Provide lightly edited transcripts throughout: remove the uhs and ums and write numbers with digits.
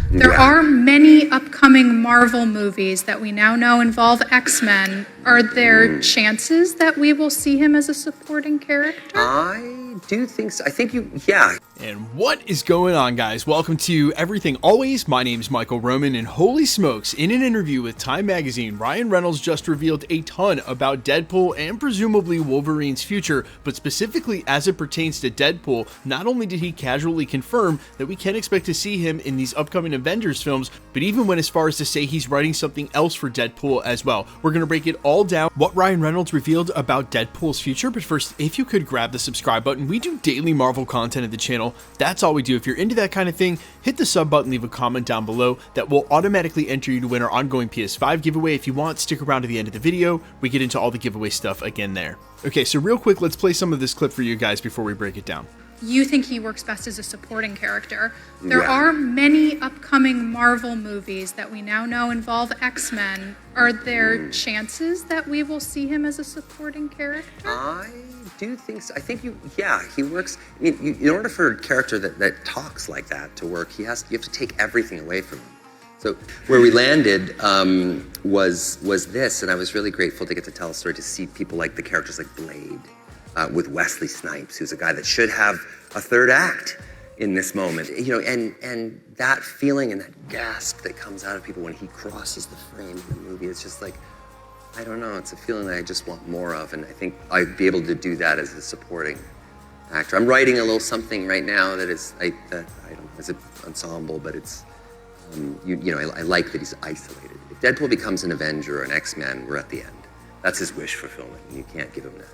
There are many upcoming Marvel movies that we now know involve X-Men. Are there chances that we will see him as a supporting character? I do think so. I think And what is going on, guys? Welcome to Everything Always. My name is Michael Roman, and holy smokes, in an interview with Time Magazine, Ryan Reynolds just revealed a ton about Deadpool and presumably Wolverine's future, but specifically as it pertains to Deadpool, not only did he casually confirm that we can expect to see him in these upcoming Avengers films, but even went as far as to say he's writing something else for Deadpool as well. We're going to break it all down, what Ryan Reynolds revealed about Deadpool's future, but first, if you could grab the subscribe button. We do daily Marvel content at the channel. That's all we do. If you're into that kind of thing, hit the sub button, leave a comment down below. That will automatically enter you to win our ongoing PS5 giveaway. If you want, stick around to the end of the video. We get into all the giveaway stuff again there. Okay, so real quick, let's play some of this clip for you guys before we break it down. You think he works best as a supporting character. There are many upcoming Marvel movies that we now know involve X-Men. Are there chances that we will see him as a supporting character? I do think so. I think he works. I mean, in order for a character that talks like that to work, you have to take everything away from him. So where we landed was this, and I was really grateful to get to tell a story, to see people like the characters like Blade, with Wesley Snipes, who's a guy that should have a third act in this moment, and that feeling and that gasp that comes out of people when he crosses the frame in the movie, it's just like, I don't know, it's a feeling that I just want more of, and I think I'd be able to do that as a supporting actor. I'm writing a little something right now that is, I don't know, it's an ensemble, but it's, I like that he's isolated. If Deadpool becomes an Avenger or an X-Men, we're at the end. That's his wish fulfillment, and you can't give him that.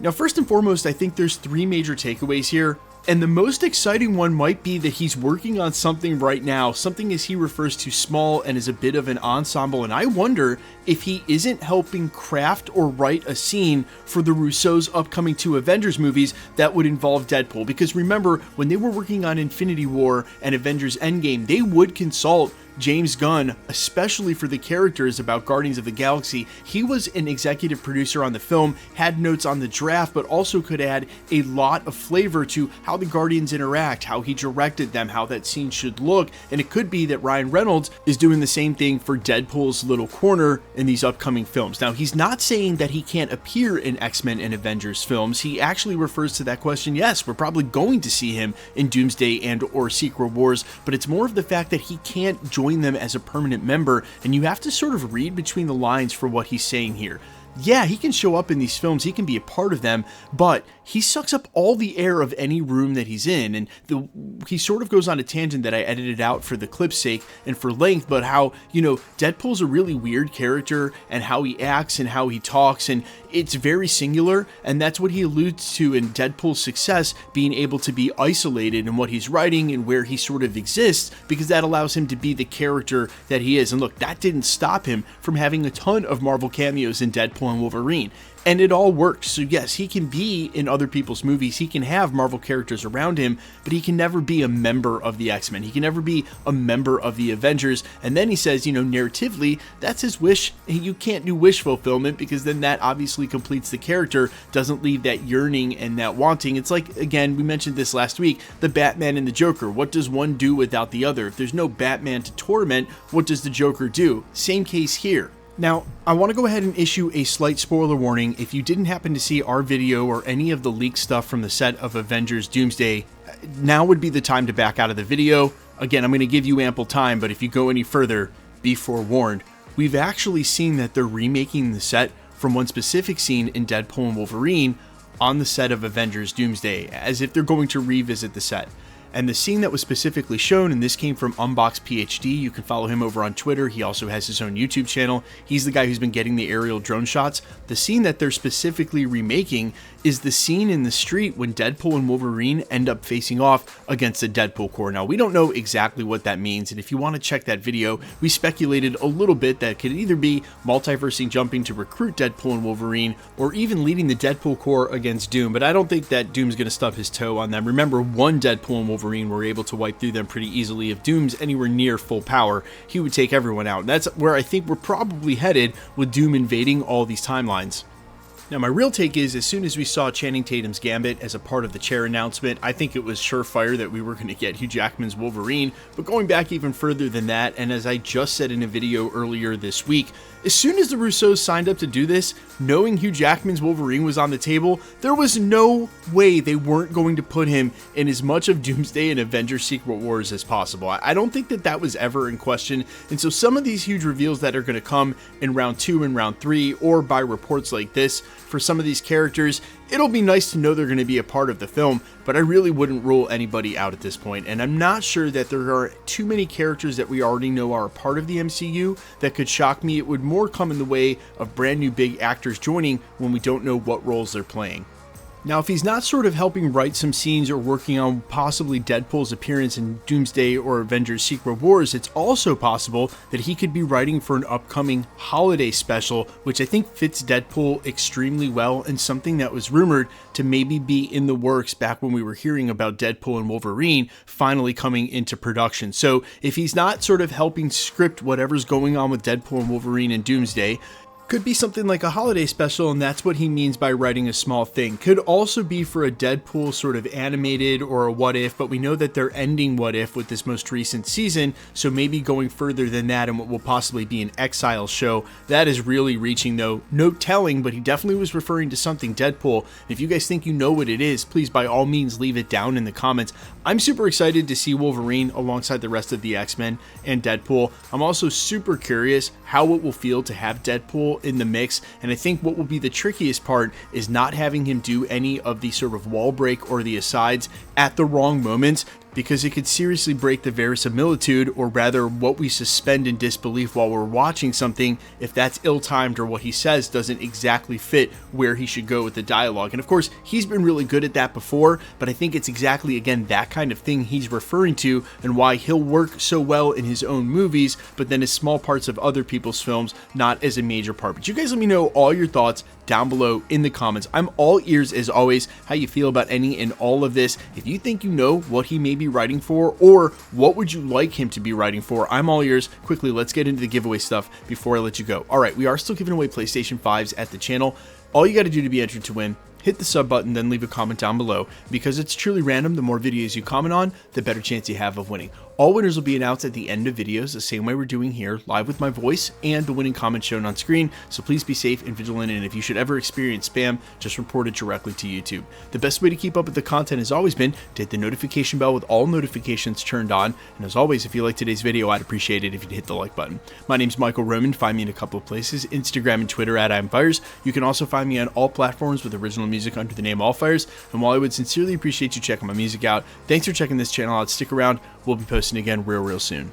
Now, first and foremost, I think there's three major takeaways here, and the most exciting one might be that he's working on something right now, something as he refers to small and is a bit of an ensemble, and I wonder if he isn't helping craft or write a scene for the Russo's upcoming 2 Avengers movies that would involve Deadpool, because remember, when they were working on Infinity War and Avengers Endgame, they would consult James Gunn, especially for the characters about Guardians of the Galaxy. He was an executive producer on the film, had notes on the draft, but also could add a lot of flavor to how the Guardians interact, how he directed them, how that scene should look, and it could be that Ryan Reynolds is doing the same thing for Deadpool's little corner in these upcoming films. Now, he's not saying that he can't appear in X-Men and Avengers films. He actually refers to that question, yes, we're probably going to see him in Doomsday and or Secret Wars, but it's more of the fact that he can't join them as a permanent member, and you have to sort of read between the lines for what he's saying here. Yeah, he can show up in these films, he can be a part of them, but he sucks up all the air of any room that he's in, and he sort of goes on a tangent that I edited out for the clip's sake and for length, but how, Deadpool's a really weird character, and how he acts and how he talks, and it's very singular, and that's what he alludes to in Deadpool's success, being able to be isolated in what he's writing and where he sort of exists, because that allows him to be the character that he is. And look, that didn't stop him from having a ton of Marvel cameos in Deadpool and Wolverine, and it all works. So yes, he can be in other people's movies, he can have Marvel characters around him, but he can never be a member of the X-Men, he can never be a member of the Avengers. And then he says, narratively, that's his wish. You can't do wish fulfillment, because then that obviously completes the character, doesn't leave that yearning and that wanting. It's like, again, we mentioned this last week, the Batman and the Joker. What does one do without the other? If there's no Batman to torment, what does the Joker do? Same case here. Now, I want to go ahead and issue a slight spoiler warning. If you didn't happen to see our video or any of the leaked stuff from the set of Avengers Doomsday, now would be the time to back out of the video. Again, I'm going to give you ample time, but if you go any further, be forewarned. We've actually seen that they're remaking the set from one specific scene in Deadpool and Wolverine on the set of Avengers Doomsday, as if they're going to revisit the set. And the scene that was specifically shown, and this came from Unbox PhD, you can follow him over on Twitter, he also has his own YouTube channel, he's the guy who's been getting the aerial drone shots. The scene that they're specifically remaking is the scene in the street when Deadpool and Wolverine end up facing off against the Deadpool Corps. Now, we don't know exactly what that means, and if you want to check that video, we speculated a little bit that it could either be multiversing jumping to recruit Deadpool and Wolverine, or even leading the Deadpool Corps against Doom, but I don't think that Doom's going to stub his toe on them. Remember, one Deadpool and Wolverine were able to wipe through them pretty easily. If Doom's anywhere near full power, he would take everyone out, and that's where I think we're probably headed with Doom invading all these timelines. Now, my real take is, as soon as we saw Channing Tatum's Gambit as a part of the chair announcement, I think it was surefire that we were going to get Hugh Jackman's Wolverine. But going back even further than that, and as I just said in a video earlier this week, as soon as the Russos signed up to do this, knowing Hugh Jackman's Wolverine was on the table, there was no way they weren't going to put him in as much of Doomsday and Avengers Secret Wars as possible. I don't think that that was ever in question, and so some of these huge reveals that are going to come in round 2 and round 3, or by reports like this, for some of these characters, it'll be nice to know they're going to be a part of the film, but I really wouldn't rule anybody out at this point, and I'm not sure that there are too many characters that we already know are a part of the MCU that could shock me. It would more come in the way of brand new big actors joining when we don't know what roles they're playing. Now, if he's not sort of helping write some scenes or working on possibly Deadpool's appearance in Doomsday or Avengers Secret Wars, it's also possible that he could be writing for an upcoming holiday special, which I think fits Deadpool extremely well, and something that was rumored to maybe be in the works back when we were hearing about Deadpool and Wolverine finally coming into production. So if he's not sort of helping script whatever's going on with Deadpool and Wolverine and Doomsday, could be something like a holiday special, and that's what he means by writing a small thing. Could also be for a Deadpool sort of animated or a what if, but we know that they're ending what if with this most recent season, so maybe going further than that and what will possibly be an Exile show. That is really reaching, though. No telling, but he definitely was referring to something Deadpool. If you guys think you know what it is, please by all means leave it down in the comments. I'm super excited to see Wolverine alongside the rest of the X-Men and Deadpool. I'm also super curious how it will feel to have Deadpool in the mix, and I think what will be the trickiest part is not having him do any of the sort of wall break or the asides at the wrong moments, because it could seriously break the verisimilitude, or rather what we suspend in disbelief while we're watching something, if that's ill-timed or what he says doesn't exactly fit where he should go with the dialogue. And of course, he's been really good at that before, but I think it's exactly, again, that kind of thing he's referring to, and why he'll work so well in his own movies, but then as small parts of other people's films, not as a major part. But you guys let me know all your thoughts down below in the comments. I'm all ears as always, how you feel about any and all of this. If you think you know what he may be writing for, or what would you like him to be writing for, I'm all ears. Quickly, let's get into the giveaway stuff before I let you go. Alright, we are still giving away PlayStation 5s at the channel. All you got to do to be entered to win, hit the sub button, then leave a comment down below. Because it's truly random, the more videos you comment on, the better chance you have of winning. All winners will be announced at the end of videos, the same way we're doing here, live with my voice and the winning comment shown on screen, so please be safe and vigilant, and if you should ever experience spam, just report it directly to YouTube. The best way to keep up with the content has always been to hit the notification bell with all notifications turned on, and as always, if you like today's video, I'd appreciate it if you'd hit the like button. My name's Michael Roman, find me in a couple of places, Instagram and Twitter at IamFires. You can also find me on all platforms with original music under the name AllFires, and while I would sincerely appreciate you checking my music out, thanks for checking this channel out. Stick around, we'll be posting again real soon.